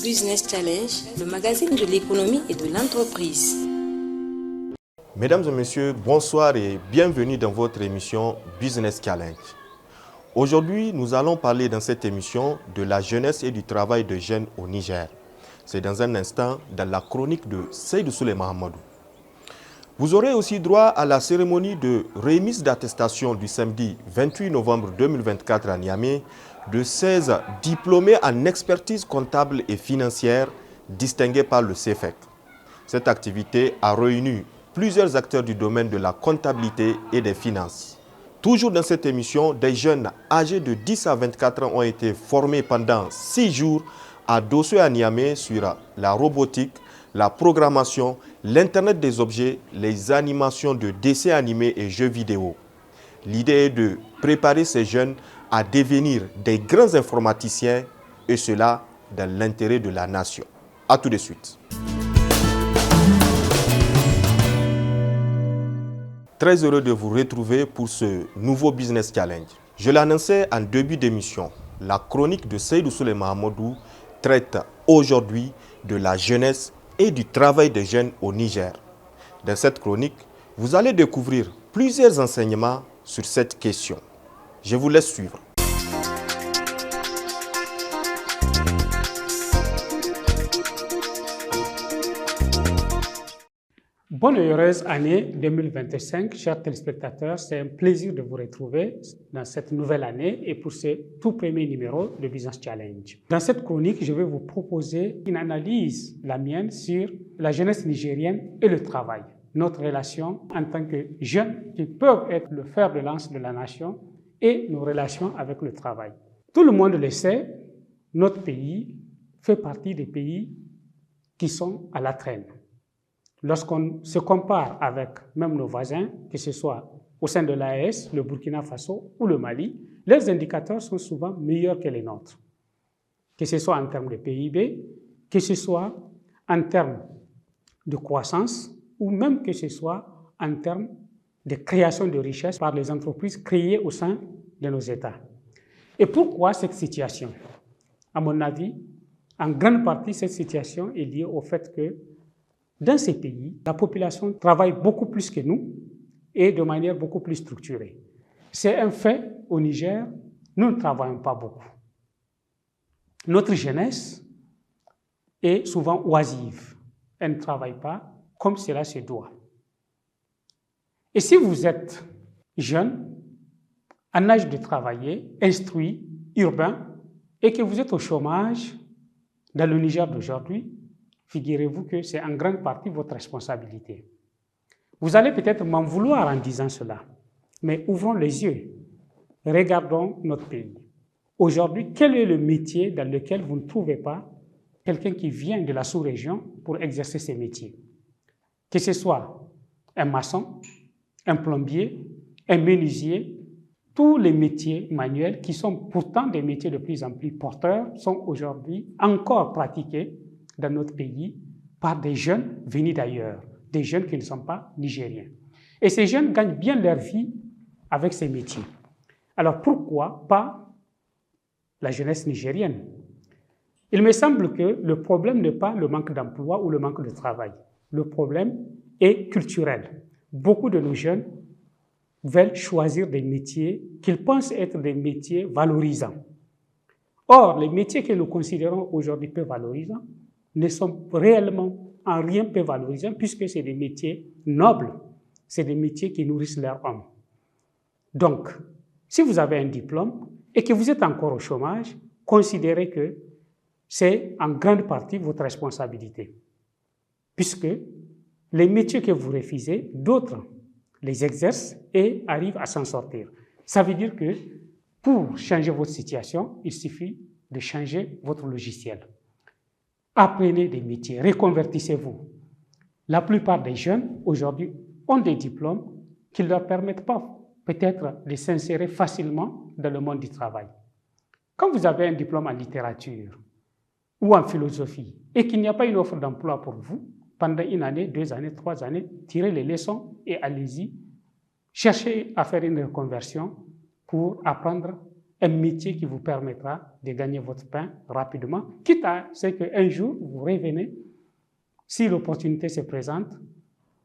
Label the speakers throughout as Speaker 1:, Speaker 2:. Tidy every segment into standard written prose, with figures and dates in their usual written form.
Speaker 1: Business Challenge, le magazine de l'économie et de l'entreprise.
Speaker 2: Mesdames et messieurs, bonsoir et bienvenue dans votre émission Business Challenge. Aujourd'hui, nous allons parler dans cette émission de la jeunesse et du travail de jeunes au Niger. C'est dans un instant dans la chronique de Seydou Souley Mahamadou. Vous aurez aussi droit à la cérémonie de remise d'attestation du samedi 28 novembre 2024 à Niamey de 16 diplômés en expertise comptable et financière distingués par le CEFEC. Cette activité a réuni plusieurs acteurs du domaine de la comptabilité et des finances. Toujours dans cette émission, des jeunes âgés de 10 à 24 ans ont été formés pendant 6 jours à Dosso et à Niamey sur la robotique, la programmation, l'Internet des objets, les animations de dessins animés et jeux vidéo. L'idée est de préparer ces jeunes à devenir des grands informaticiens et cela dans l'intérêt de la nation. A tout de suite. Très heureux de vous retrouver pour ce nouveau Business Challenge. Je l'annonçais en début d'émission, la chronique de Seydou Souley Mahamadou traite aujourd'hui de la jeunesse et du travail des jeunes au Niger. Dans cette chronique, vous allez découvrir plusieurs enseignements sur cette question. Je vous laisse suivre.
Speaker 3: Bonne et heureuse année 2025, chers téléspectateurs. C'est un plaisir de vous retrouver dans cette nouvelle année et pour ce tout premier numéro de Business Challenge. Dans cette chronique, je vais vous proposer une analyse, la mienne, sur la jeunesse nigérienne et le travail. Notre relation en tant que jeunes qui peuvent être le fer de lance de la nation et nos relations avec le travail. Tout le monde le sait, notre pays fait partie des pays qui sont à la traîne. Lorsqu'on se compare avec même nos voisins, que ce soit au sein de l'AES, le Burkina Faso ou le Mali, leurs indicateurs sont souvent meilleurs que les nôtres. Que ce soit en termes de PIB, que ce soit en termes de croissance ou même que ce soit en termes de création de richesses par les entreprises créées au sein de nos États. Et pourquoi cette situation? À mon avis, en grande partie, cette situation est liée au fait que dans ces pays, la population travaille beaucoup plus que nous et de manière beaucoup plus structurée. C'est un fait, au Niger, nous ne travaillons pas beaucoup. Notre jeunesse est souvent oisive. Elle ne travaille pas comme cela se doit. Et si vous êtes jeune, en âge de travailler, instruit, urbain, et que vous êtes au chômage dans le Niger d'aujourd'hui, figurez-vous que c'est en grande partie votre responsabilité. Vous allez peut-être m'en vouloir en disant cela, mais ouvrons les yeux, regardons notre pays. Aujourd'hui, quel est le métier dans lequel vous ne trouvez pas quelqu'un qui vient de la sous-région pour exercer ces métiers? Que ce soit un maçon, un plombier, un menuisier, tous les métiers manuels qui sont pourtant des métiers de plus en plus porteurs sont aujourd'hui encore pratiqués dans notre pays par des jeunes venus d'ailleurs, des jeunes qui ne sont pas nigériens. Et ces jeunes gagnent bien leur vie avec ces métiers. Alors pourquoi pas la jeunesse nigérienne? Il me semble que le problème n'est pas le manque d'emploi ou le manque de travail. Le problème est culturel. Beaucoup de nos jeunes veulent choisir des métiers qu'ils pensent être des métiers valorisants. Or, les métiers que nous considérons aujourd'hui peu valorisants ne sont réellement en rien peu valorisants puisque c'est des métiers nobles, c'est des métiers qui nourrissent leurs hommes. Donc, si vous avez un diplôme et que vous êtes encore au chômage, considérez que c'est en grande partie votre responsabilité puisque les métiers que vous refusez, d'autres les exercent et arrivent à s'en sortir. Ça veut dire que pour changer votre situation, il suffit de changer votre logiciel. Apprenez des métiers, reconvertissez-vous. La plupart des jeunes, aujourd'hui, ont des diplômes qui ne leur permettent pas, peut-être, de s'insérer facilement dans le monde du travail. Quand vous avez un diplôme en littérature ou en philosophie et qu'il n'y a pas une offre d'emploi pour vous, pendant 1 année, 2 années, 3 années, tirez les leçons et allez-y. Cherchez à faire une reconversion pour apprendre un métier qui vous permettra de gagner votre pain rapidement, quitte à ce qu'un jour, vous revenez, si l'opportunité se présente,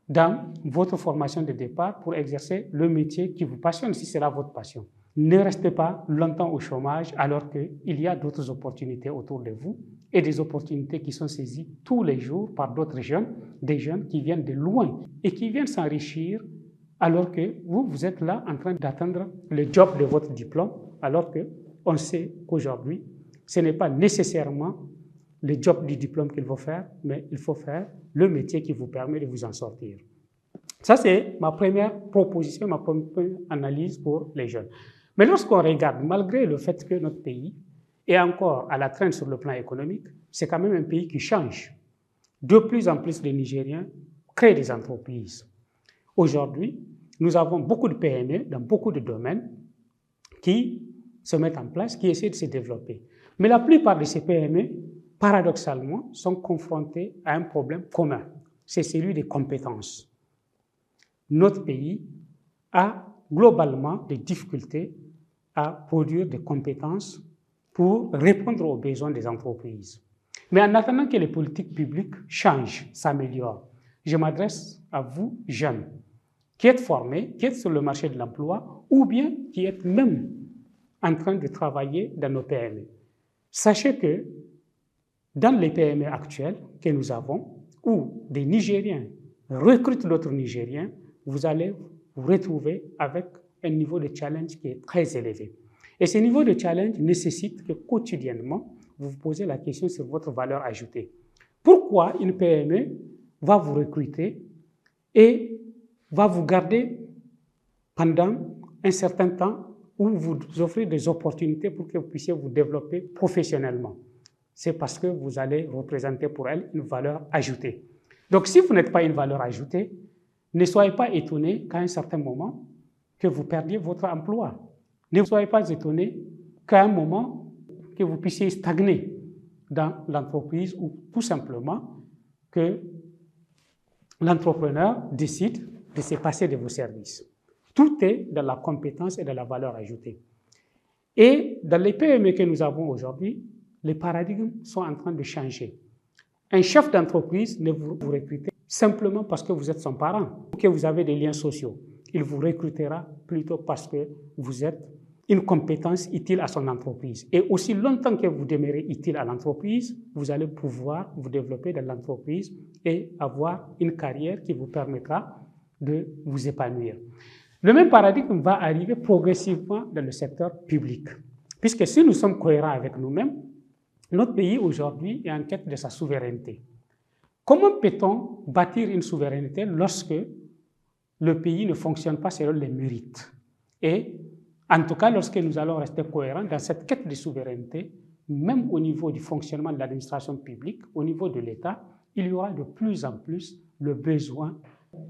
Speaker 3: dans votre formation de départ pour exercer le métier qui vous passionne, si c'est là votre passion. Ne restez pas longtemps au chômage alors qu'il y a d'autres opportunités autour de vous et des opportunités qui sont saisies tous les jours par d'autres jeunes, des jeunes qui viennent de loin et qui viennent s'enrichir alors que vous êtes là en train d'atteindre le job de votre diplôme, alors qu'on sait qu'aujourd'hui, ce n'est pas nécessairement le job du diplôme qu'il faut faire, mais il faut faire le métier qui vous permet de vous en sortir. Ça, c'est ma première proposition, ma première analyse pour les jeunes. Mais lorsqu'on regarde, malgré le fait que notre pays est encore à la traîne sur le plan économique, c'est quand même un pays qui change. De plus en plus de Nigériens créent des entreprises. Aujourd'hui, nous avons beaucoup de PME dans beaucoup de domaines qui se mettent en place, qui essaient de se développer. Mais la plupart de ces PME, paradoxalement, sont confrontés à un problème commun. C'est celui des compétences. Notre pays a globalement des difficultés à produire des compétences pour répondre aux besoins des entreprises. Mais en attendant que les politiques publiques changent, s'améliorent, je m'adresse à vous, jeunes, qui êtes formés, qui êtes sur le marché de l'emploi, ou bien qui êtes même en train de travailler dans nos PME. Sachez que dans les PME actuelles que nous avons, où des Nigériens recrutent d'autres Nigériens, vous allez vous retrouver avec un niveau de challenge qui est très élevé. Et ce niveau de challenge nécessite que quotidiennement, vous vous posez la question sur votre valeur ajoutée. Pourquoi une PME va vous recruter et va vous garder pendant un certain temps ou vous offrir des opportunités pour que vous puissiez vous développer professionnellement? C'est parce que vous allez représenter pour elle une valeur ajoutée. Donc, si vous n'êtes pas une valeur ajoutée, ne soyez pas étonnés qu'à un certain moment, que vous perdiez votre emploi. Ne soyez pas étonnés qu'à un moment, que vous puissiez stagner dans l'entreprise ou tout simplement que l'entrepreneur décide de se passer de vos services. Tout est dans la compétence et dans la valeur ajoutée. Et dans les PME que nous avons aujourd'hui, les paradigmes sont en train de changer. Un chef d'entreprise ne vous recrute simplement parce que vous êtes son parent ou que vous avez des liens sociaux. Il vous recrutera plutôt parce que vous êtes une compétence utile à son entreprise. Et aussi longtemps que vous demeurez utile à l'entreprise, vous allez pouvoir vous développer dans l'entreprise et avoir une carrière qui vous permettra de vous épanouir. Le même paradigme va arriver progressivement dans le secteur public. Puisque si nous sommes cohérents avec nous-mêmes, notre pays aujourd'hui est en quête de sa souveraineté. Comment peut-on bâtir une souveraineté lorsque le pays ne fonctionne pas selon les mérites? Et en tout cas, lorsque nous allons rester cohérents dans cette quête de souveraineté, même au niveau du fonctionnement de l'administration publique, au niveau de l'État, il y aura de plus en plus le besoin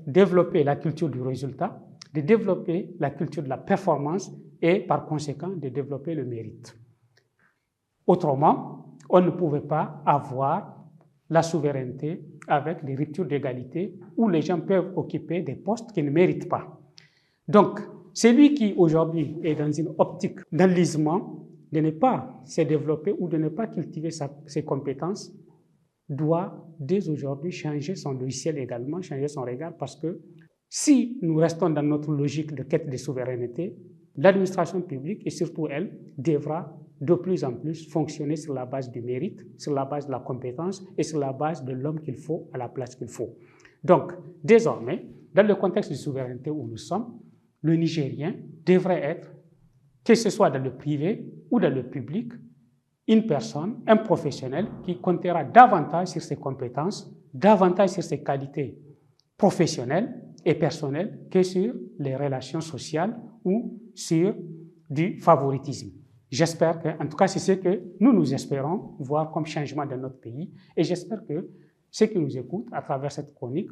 Speaker 3: de développer la culture du résultat, de développer la culture de la performance et par conséquent de développer le mérite. Autrement, on ne pouvait pas avoir la souveraineté avec des ruptures d'égalité où les gens peuvent occuper des postes qu'ils ne méritent pas. Donc, celui qui aujourd'hui est dans une optique d'enlisement, de ne pas se développer ou de ne pas cultiver ses compétences, doit dès aujourd'hui changer son logiciel également, changer son regard, parce que si nous restons dans notre logique de quête de souveraineté, l'administration publique, et surtout elle, devra de plus en plus fonctionner sur la base du mérite, sur la base de la compétence et sur la base de l'homme qu'il faut à la place qu'il faut. Donc, désormais, dans le contexte de souveraineté où nous sommes, le Nigérien devrait être, que ce soit dans le privé ou dans le public, une personne, un professionnel qui comptera davantage sur ses compétences, davantage sur ses qualités professionnelles et personnelles que sur les relations sociales ou sur du favoritisme. J'espère que, en tout cas, c'est ce que nous espérons voir comme changement dans notre pays et j'espère que ceux qui nous écoutent à travers cette chronique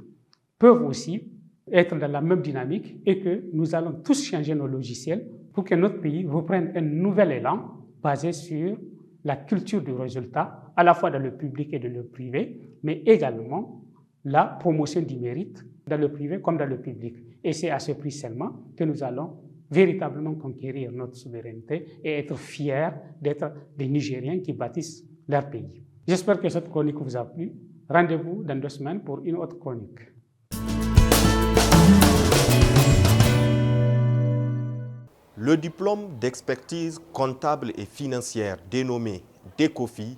Speaker 3: peuvent aussi être dans la même dynamique et que nous allons tous changer nos logiciels pour que notre pays reprenne un nouvel élan basé sur la culture du résultat, à la fois dans le public et dans le privé, mais également la promotion du mérite dans le privé comme dans le public. Et c'est à ce prix seulement que nous allons véritablement conquérir notre souveraineté et être fiers d'être des Nigériens qui bâtissent leur pays. J'espère que cette chronique vous a plu. Rendez-vous dans 2 semaines pour une autre chronique.
Speaker 2: Le diplôme d'expertise comptable et financière dénommé DECOFI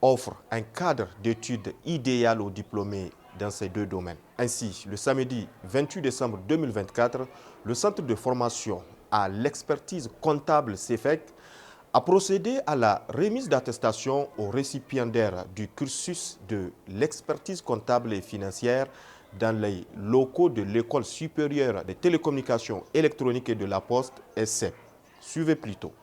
Speaker 2: offre un cadre d'études idéal aux diplômés dans ces 2 domaines. Ainsi, le samedi 28 décembre 2024, le Centre de formation à l'expertise comptable CEFEC a procédé à la remise d'attestation aux récipiendaires du cursus de l'expertise comptable et financière dans les locaux de l'École supérieure des télécommunications électroniques et de la Poste, ESSEP. Suivez plutôt.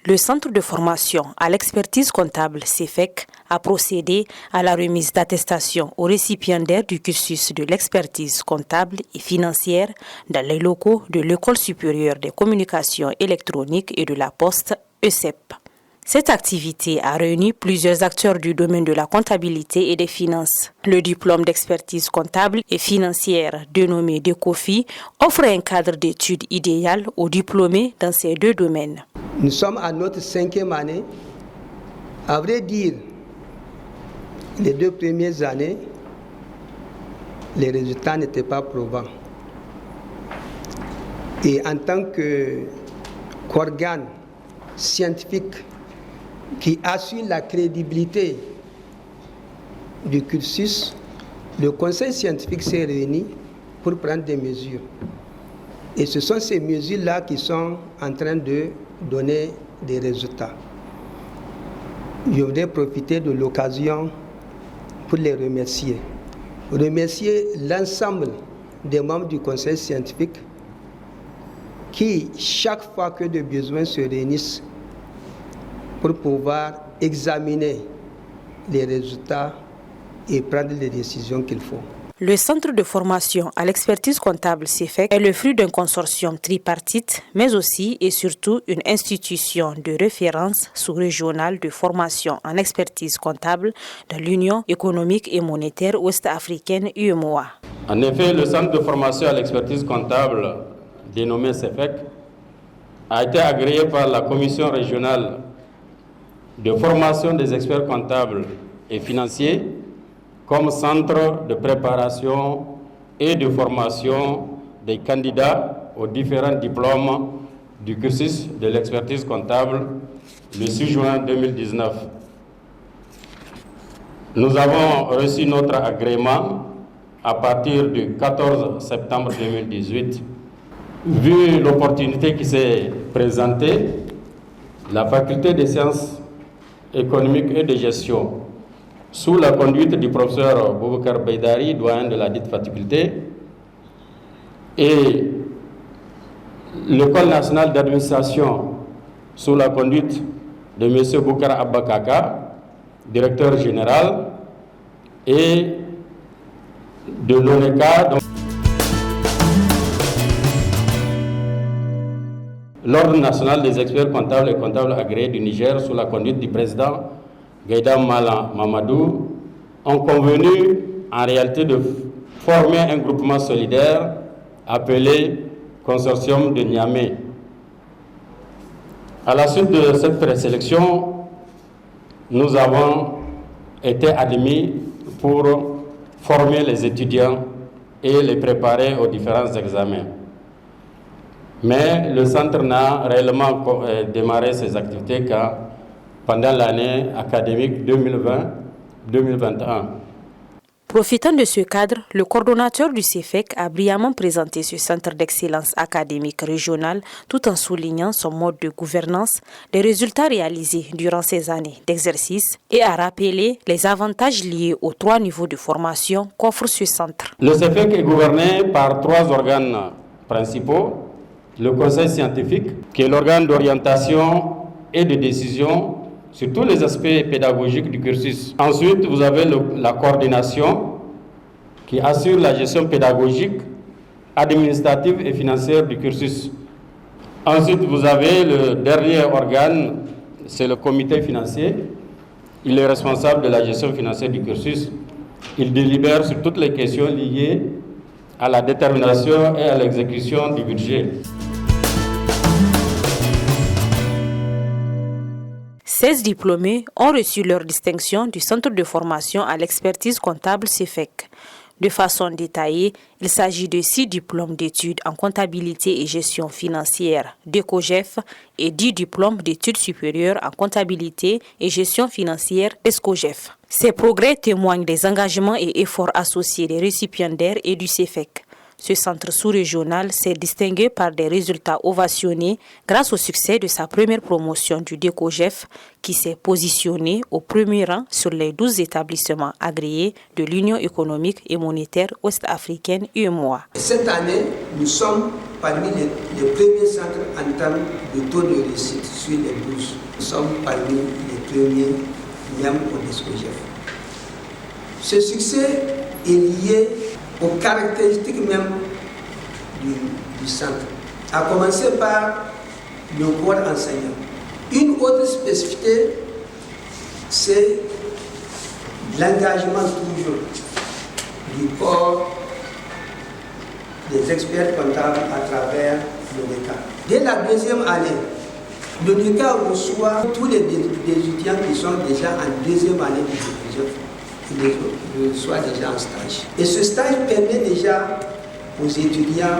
Speaker 1: Le Centre de formation à l'expertise comptable CEFEC a procédé à la remise d'attestation aux récipiendaires du cursus de l'expertise comptable et financière dans les locaux de l'École supérieure des communications électroniques et de la Poste, ESSEP. Cette activité a réuni plusieurs acteurs du domaine de la comptabilité et des finances. Le diplôme d'expertise comptable et financière dénommé DECOFI offre un cadre d'études idéal aux diplômés dans ces 2 domaines.
Speaker 4: Nous sommes à notre 5e année. À vrai dire, les 2 premières années, les résultats n'étaient pas probants. Et en tant qu'organe scientifique qui assure la crédibilité du cursus, le conseil scientifique s'est réuni pour prendre des mesures. Et ce sont ces mesures-là qui sont en train de donner des résultats. Je voudrais profiter de l'occasion pour les remercier. Remercier l'ensemble des membres du conseil scientifique qui, chaque fois que des besoins se réunissent pour pouvoir examiner les résultats et prendre les décisions qu'il faut.
Speaker 1: Le Centre de formation à l'expertise comptable CEFEC est le fruit d'un consortium tripartite, mais aussi et surtout une institution de référence sous-régionale de formation en expertise comptable dans l'Union économique et monétaire ouest-africaine UEMOA.
Speaker 5: En effet, le Centre de formation à l'expertise comptable, dénommé CEFEC, a été agréé par la Commission régionale de formation des experts comptables et financiers comme centre de préparation et de formation des candidats aux différents diplômes du cursus de l'expertise comptable le 6 juin 2019. Nous avons reçu notre agrément à partir du 14 septembre 2018. Vu l'opportunité qui s'est présentée, la faculté des sciences économiques et de gestion, sous la conduite du professeur Boubacar Beidari, doyen de la dite faculté, et l'École nationale d'administration, sous la conduite de M. Boukar Abbakaka, directeur général, et de l'ONECA. L'Ordre national des experts comptables et comptables agréés du Niger, sous la conduite du président Gaïda Mala Mamadou, ont convenu en réalité de former un groupement solidaire appelé Consortium de Niamey. À la suite de cette présélection, nous avons été admis pour former les étudiants et les préparer aux différents examens. Mais le centre n'a réellement démarré ses activités qu'à pendant l'année académique 2020-2021.
Speaker 1: Profitant de ce cadre, le coordonnateur du CEFEC a brillamment présenté ce centre d'excellence académique régional tout en soulignant son mode de gouvernance, les résultats réalisés durant ces années d'exercice et a rappelé les avantages liés aux 3 niveaux de formation qu'offre ce centre.
Speaker 5: Le CEFEC est gouverné par 3 organes principaux. Le conseil scientifique, qui est l'organe d'orientation et de décision sur tous les aspects pédagogiques du cursus. Ensuite, vous avez la coordination qui assure la gestion pédagogique, administrative et financière du cursus. Ensuite, vous avez le dernier organe, c'est le comité financier. Il est responsable de la gestion financière du cursus. Il délibère sur toutes les questions liées à la détermination et à l'exécution du budget.
Speaker 1: 16 diplômés ont reçu leur distinction du Centre de formation à l'expertise comptable CEFEC. De façon détaillée, il s'agit de 6 diplômes d'études en comptabilité et gestion financière d'ECOGEF et 10 diplômes d'études supérieures en comptabilité et gestion financière d'ESCOGEF. Ces progrès témoignent des engagements et efforts associés des récipiendaires et du CEFEC. Ce centre sous-régional s'est distingué par des résultats ovationnés grâce au succès de sa première promotion du DECOGEF qui s'est positionné au premier rang sur les 12 établissements agréés de l'Union économique et monétaire ouest-africaine UEMOA.
Speaker 4: Cette année, nous sommes parmi les premiers centres en termes de taux de réussite sur les 12. Nous sommes parmi les premiers, même au DECOGEF. Ce succès est lié aux caractéristiques même du centre, à commencer par le corps enseignant. Une autre spécificité, c'est l'engagement toujours du corps des experts comptables à travers l'ONECA. Dès la deuxième année, l'ONECA reçoit tous les étudiants qui sont déjà en deuxième année du projet. Il soit déjà en stage. Et ce stage permet déjà aux étudiants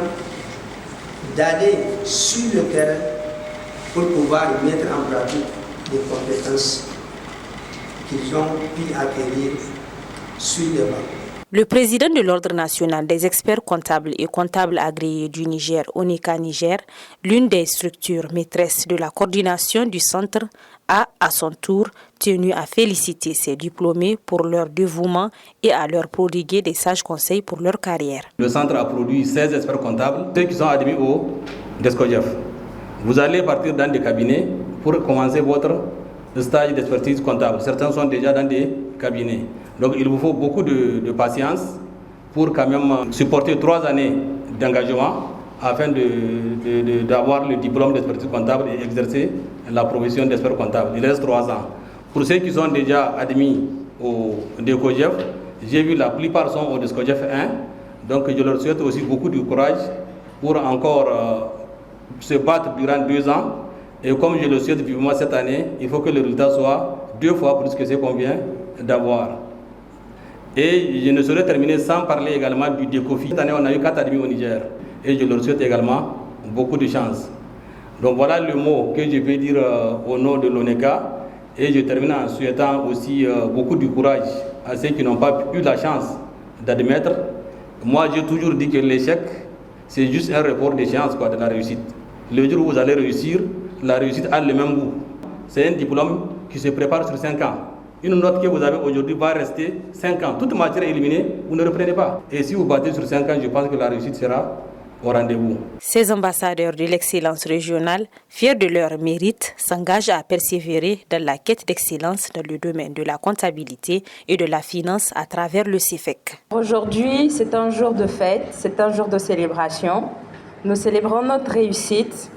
Speaker 4: d'aller sur le terrain pour pouvoir mettre en pratique les compétences qu'ils ont pu acquérir sur les bancs.
Speaker 1: Le président de l'Ordre national des experts comptables et comptables agréés du Niger, ONECA Niger, l'une des structures maîtresses de la coordination du centre, a à son tour tenu à féliciter ses diplômés pour leur dévouement et à leur prodiguer des sages conseils pour leur carrière.
Speaker 6: Le centre a produit 16 experts comptables, ceux qui sont admis au DESCOGEF. Vous allez partir dans des cabinets pour commencer votre stage d'expertise comptable. Certains sont déjà dans des cabinets. Donc il vous faut beaucoup de patience pour quand même supporter 3 années d'engagement afin d'avoir le diplôme d'expertise comptable et exercer la profession d'expert comptable. Il reste 3 ans. Pour ceux qui sont déjà admis au DECOGEF, j'ai vu la plupart sont au DESCOGEF 1, donc je leur souhaite aussi beaucoup de courage pour encore se battre durant 2 ans. Et comme je le souhaite vivement cette année, il faut que le résultat soit 2 fois plus que ce qu'on vient d'avoir. Et je ne saurais terminer sans parler également du DECOFI. Cette année, on a eu 4 admis au Niger. Et je leur souhaite également beaucoup de chance. Donc voilà le mot que je vais dire au nom de l'ONECA. Et je termine en souhaitant aussi beaucoup de courage à ceux qui n'ont pas eu la chance d'admettre. Moi, j'ai toujours dit que l'échec, c'est juste un report d'échéance de la réussite. Le jour où vous allez réussir, la réussite a le même goût. C'est un diplôme qui se prépare sur 5 ans. Une note que vous avez aujourd'hui va rester 5 ans. Toute matière éliminée, vous ne reprenez pas. Et si vous battez sur 5 ans, je pense que la réussite sera au rendez-vous.
Speaker 1: Ces ambassadeurs de l'excellence régionale, fiers de leur mérite, s'engagent à persévérer dans la quête d'excellence dans le domaine de la comptabilité et de la finance à travers le CEFEC.
Speaker 7: Aujourd'hui, c'est un jour de fête, c'est un jour de célébration. Nous célébrons notre réussite,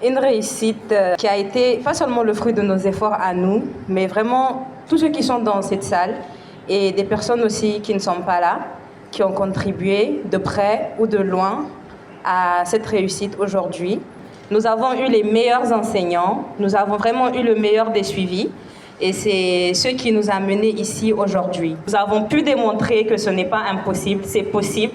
Speaker 7: une réussite qui a été pas seulement le fruit de nos efforts à nous, mais vraiment tous ceux qui sont dans cette salle et des personnes aussi qui ne sont pas là, qui ont contribué de près ou de loin à cette réussite aujourd'hui. Nous avons eu les meilleurs enseignants, nous avons vraiment eu le meilleur des suivis et c'est ce qui nous a menés ici aujourd'hui. Nous avons pu démontrer que ce n'est pas impossible, c'est possible.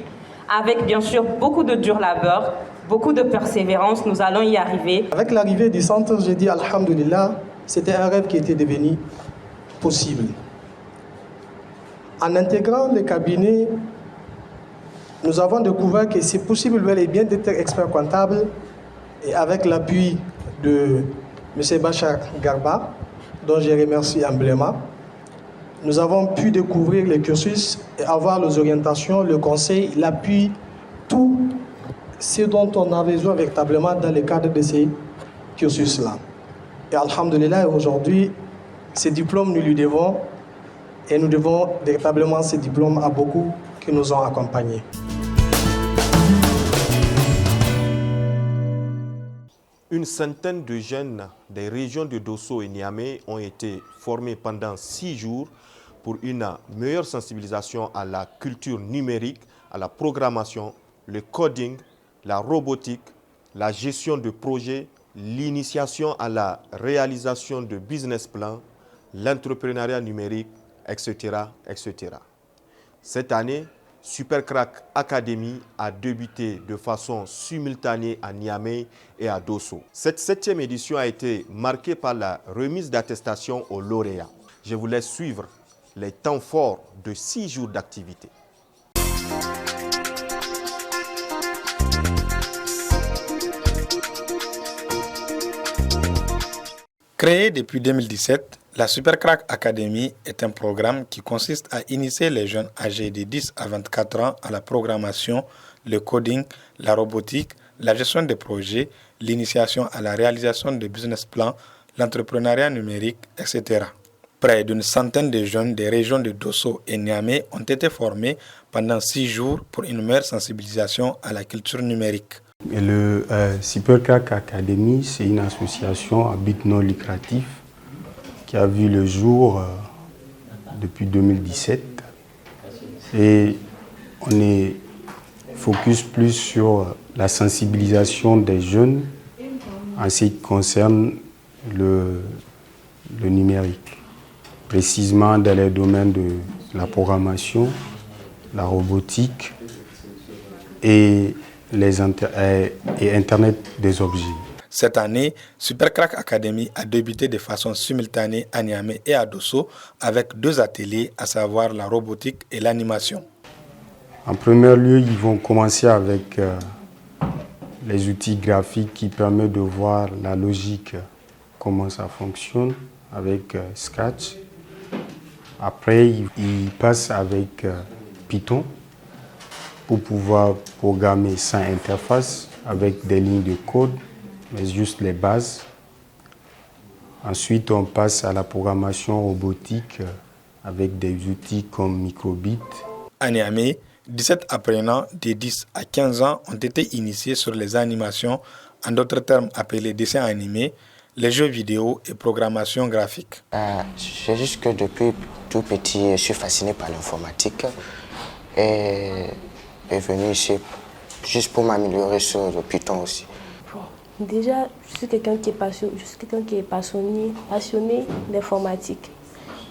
Speaker 7: Avec bien sûr beaucoup de dur labeur, beaucoup de persévérance, nous allons y arriver.
Speaker 8: Avec l'arrivée du centre, j'ai dit Alhamdulillah, c'était un rêve qui était devenu possible. En intégrant le cabinet, nous avons découvert que c'est possible bel et bien d'être expert comptable et avec l'appui de M. Bachar Garba, dont je remercie humblement, nous avons pu découvrir le cursus et avoir les orientations, le conseil, l'appui, tout ce dont on a besoin véritablement dans le cadre de ces cursus-là. Et alhamdulillah, aujourd'hui, ces diplômes, nous lui devons et nous devons véritablement ces diplômes à beaucoup qui nous ont accompagnés.
Speaker 2: Une centaine de jeunes des régions de Dosso et Niamey ont été formés pendant 6 jours pour une meilleure sensibilisation à la culture numérique, à la programmation, le coding, la robotique, la gestion de projets, l'initiation à la réalisation de business plans, l'entrepreneuriat numérique, etc., etc. Cette année, Supercrack Academy a débuté de façon simultanée à Niamey et à Dosso. Cette 7e édition a été marquée par la remise d'attestation aux lauréats. Je vous laisse suivre les temps forts de 6 jours d'activité.
Speaker 9: Créée depuis 2017, la Supercrack Academy est un programme qui consiste à initier les jeunes âgés de 10 à 24 ans à la programmation, le coding, la robotique, la gestion des projets, l'initiation à la réalisation de business plans, l'entrepreneuriat numérique, etc. Près d'une centaine de jeunes des régions de Dosso et Niamey ont été formés pendant 6 jours pour une meilleure sensibilisation à la culture numérique.
Speaker 10: Et le Supercrack Academy, c'est une association à but non lucratif qui a vu le jour depuis 2017. Et on est focus plus sur la sensibilisation des jeunes en ce qui concerne le numérique, précisément dans les domaines de la programmation, la robotique et Internet des objets.
Speaker 9: Cette année, Supercrack Academy a débuté de façon simultanée à Niamey et à Dosso avec 2 ateliers, à savoir la robotique et l'animation.
Speaker 10: En premier lieu, ils vont commencer avec les outils graphiques qui permettent de voir la logique, comment ça fonctionne avec Scratch. Après, ils passent avec Python pour pouvoir programmer sans interface avec des lignes de code, mais juste les bases. Ensuite, on passe à la programmation robotique avec des outils comme Microbit.
Speaker 9: À Niamey, 17 apprenants de 10 à 15 ans ont été initiés sur les animations, en d'autres termes appelés dessins animés, les jeux vidéo et programmation graphique.
Speaker 11: C'est juste que depuis tout petit, je suis fasciné par l'informatique et est venu ici juste pour m'améliorer sur le Python aussi.
Speaker 12: Déjà, je suis quelqu'un qui est passionné d'informatique.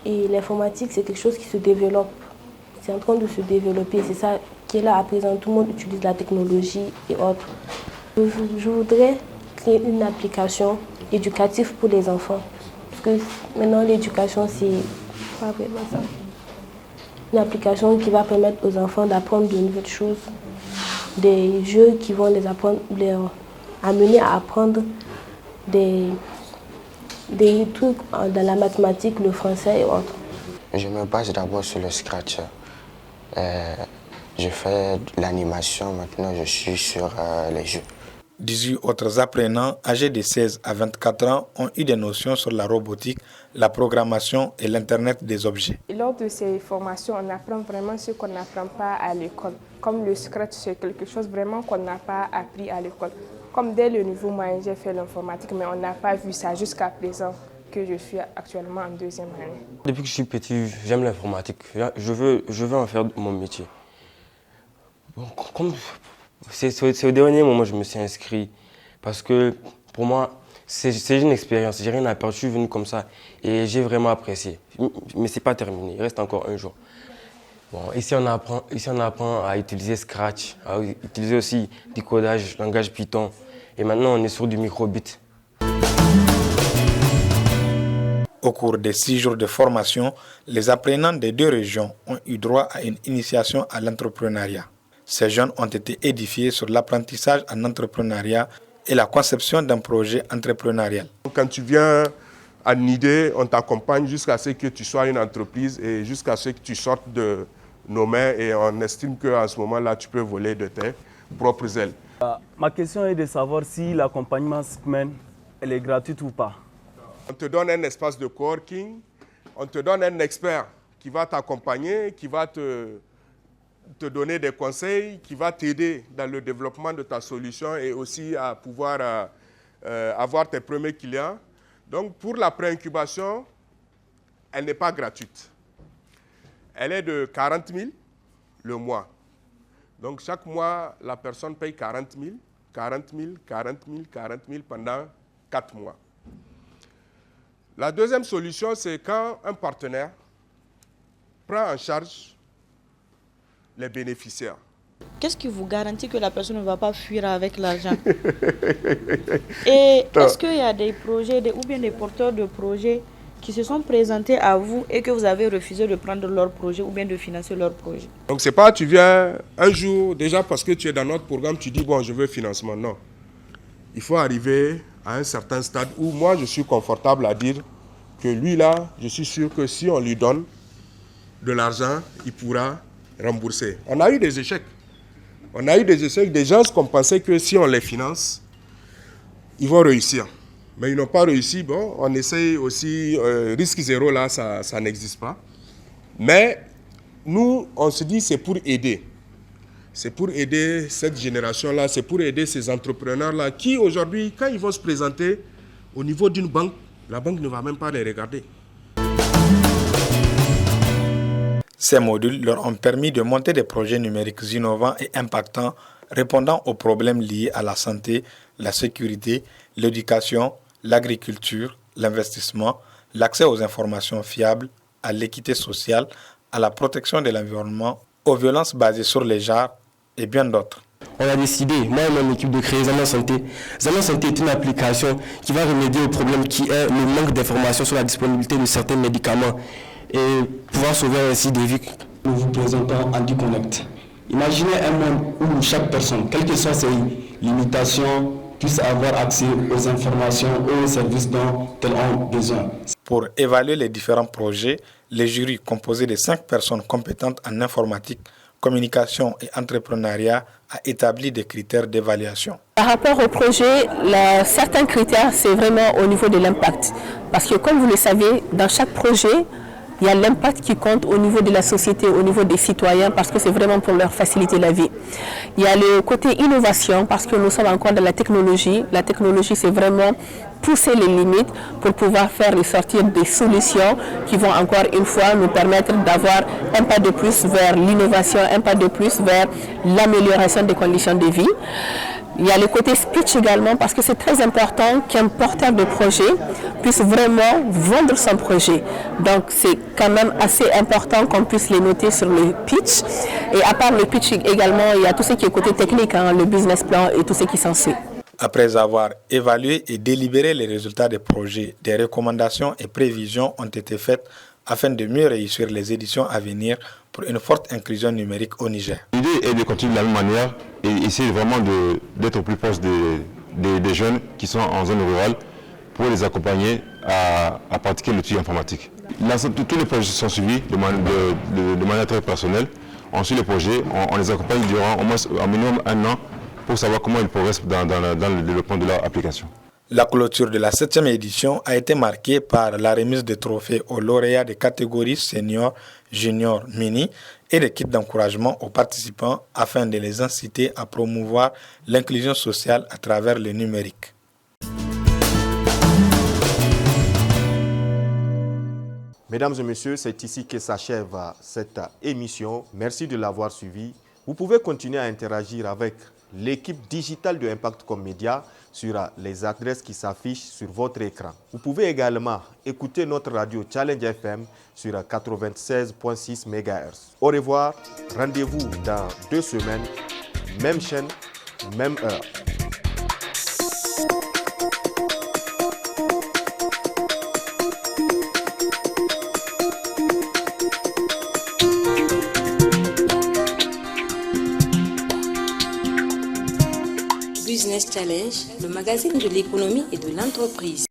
Speaker 12: Et l'informatique, c'est quelque chose qui se développe. C'est en train de se développer. C'est ça qui est là à présent. Tout le monde utilise la technologie et autres. Je voudrais créer une application éducative pour les enfants. Parce que maintenant, l'éducation, c'est pas vraiment ça. Une application qui va permettre aux enfants d'apprendre de nouvelles choses, des jeux qui vont les amener à apprendre des trucs dans la mathématique, le français et autres.
Speaker 11: Je me base d'abord sur le Scratch. Je fais de l'animation, maintenant je suis sur les jeux.
Speaker 9: 18 autres apprenants âgés de 16 à 24 ans ont eu des notions sur la robotique, la programmation et l'Internet des objets.
Speaker 13: Lors de ces formations, on apprend vraiment ce qu'on n'apprend pas à l'école. Comme le Scratch, c'est quelque chose vraiment qu'on n'a pas appris à l'école. Comme dès le niveau moyen, j'ai fait l'informatique, mais on n'a pas vu ça jusqu'à présent que je suis actuellement en 2e année.
Speaker 14: Depuis que je suis petit, j'aime l'informatique. Je veux en faire mon métier. Bon, c'est au dernier moment que je me suis inscrit parce que pour moi, c'est une expérience. J'ai rien à perdre. Je suis venu comme ça et j'ai vraiment apprécié. Mais ce n'est pas terminé. Il reste encore un jour. Bon, ici, on apprend à utiliser Scratch, à utiliser aussi du codage, langage Python. Et maintenant, on est sur du Microbit.
Speaker 9: Au cours des 6 jours de formation, les apprenants des 2 régions ont eu droit à une initiation à l'entrepreneuriat. Ces jeunes ont été édifiés sur l'apprentissage en entrepreneuriat et la conception d'un projet entrepreneurial.
Speaker 15: Quand tu viens à une idée, on t'accompagne jusqu'à ce que tu sois une entreprise et jusqu'à ce que tu sortes de nos mains et on estime qu'en ce moment-là, tu peux voler de tes propres ailes.
Speaker 16: Ma question est de savoir si l'accompagnement SICMEN est gratuit ou pas.
Speaker 15: On te donne un espace de coworking, on te donne un expert qui va t'accompagner, qui va te donner des conseils, qui va t'aider dans le développement de ta solution et aussi à pouvoir avoir tes premiers clients. Donc, pour la pré-incubation, elle n'est pas gratuite. Elle est de 40 000 le mois. Donc, chaque mois, la personne paye 40 000, 40 000, 40 000, 40 000 pendant 4 mois. La deuxième solution, c'est quand un partenaire prend en charge les bénéficiaires.
Speaker 17: Qu'est-ce qui vous garantit que la personne ne va pas fuir avec l'argent? Et est-ce qu'il y a des projets ou bien des porteurs de projets qui se sont présentés à vous et que vous avez refusé de prendre leur projet ou bien de financer leur projet?
Speaker 15: Donc, c'est pas tu viens un jour, déjà parce que tu es dans notre programme, tu dis, bon, je veux financement. Non. Il faut arriver à un certain stade où moi, je suis confortable à dire que lui, là, je suis sûr que si on lui donne de l'argent, il pourra rembourser. On a eu des échecs. On a eu des échecs, des gens qu'on pensait que si on les finance, ils vont réussir. Mais ils n'ont pas réussi. Bon, on essaye aussi, risque zéro, là, ça n'existe pas. Mais nous, on se dit c'est pour aider. C'est pour aider cette génération-là, c'est pour aider ces entrepreneurs-là qui, aujourd'hui, quand ils vont se présenter au niveau d'une banque, la banque ne va même pas les regarder.
Speaker 9: Ces modules leur ont permis de monter des projets numériques innovants et impactants, répondant aux problèmes liés à la santé, la sécurité, l'éducation, l'agriculture, l'investissement, l'accès aux informations fiables, à l'équité sociale, à la protection de l'environnement, aux violences basées sur les genres et bien d'autres.
Speaker 18: On a décidé, moi et mon équipe, de créer Zaman Santé. Zaman Santé est une application qui va remédier au problème qui est le manque d'informations sur la disponibilité de certains médicaments et pouvoir sauver ainsi des vies. Nous vous présentons HandiConnect. Imaginez un monde où chaque personne, quelles que soient ses limitations, puisse avoir accès aux informations, aux services dont elles ont besoin.
Speaker 9: Pour évaluer les différents projets, le jury composé de 5 personnes compétentes en informatique, communication et entrepreneuriat a établi des critères d'évaluation.
Speaker 19: Par rapport au projet, certains critères, c'est vraiment au niveau de l'impact. Parce que comme vous le savez, dans chaque projet, il y a l'impact qui compte au niveau de la société, au niveau des citoyens, parce que c'est vraiment pour leur faciliter la vie. Il y a le côté innovation, parce que nous sommes encore dans la technologie. La technologie, c'est vraiment pousser les limites pour pouvoir faire ressortir des solutions qui vont encore une fois nous permettre d'avoir un pas de plus vers l'innovation, un pas de plus vers l'amélioration des conditions de vie. Il y a le côté speech également, parce que c'est très important qu'un porteur de projet puisse vraiment vendre son projet. Donc c'est quand même assez important qu'on puisse les noter sur le pitch. Et à part le pitch également, il y a tout ce qui est côté technique, le business plan et tout ce qui s'en suit.
Speaker 9: Après avoir évalué et délibéré les résultats des projets, des recommandations et prévisions ont été faites afin de mieux réussir les éditions à venir pour une forte inclusion numérique au Niger.
Speaker 20: L'idée est de continuer de la même manière et essayer vraiment d'être au plus proche des jeunes qui sont en zone rurale pour les accompagner à pratiquer l'outil informatique. Tous les projets sont suivis de manière très personnelle. On suit les projets, on les accompagne durant au moins un minimum 1 an pour savoir comment ils progressent dans le développement de leur application.
Speaker 9: La clôture de la 7e édition a été marquée par la remise de trophées aux lauréats des catégories senior, junior, mini et des kits d'encouragement aux participants afin de les inciter à promouvoir l'inclusion sociale à travers le numérique.
Speaker 2: Mesdames et messieurs, c'est ici que s'achève cette émission. Merci de l'avoir suivi. Vous pouvez continuer à interagir avec l'équipe digitale de Impact.com Media sur les adresses qui s'affichent sur votre écran. Vous pouvez également écouter notre radio Challenge FM sur 96.6 MHz. Au revoir, rendez-vous dans 2 semaines, même chaîne, même heure.
Speaker 1: Business Challenge, le magazine de l'économie et de l'entreprise.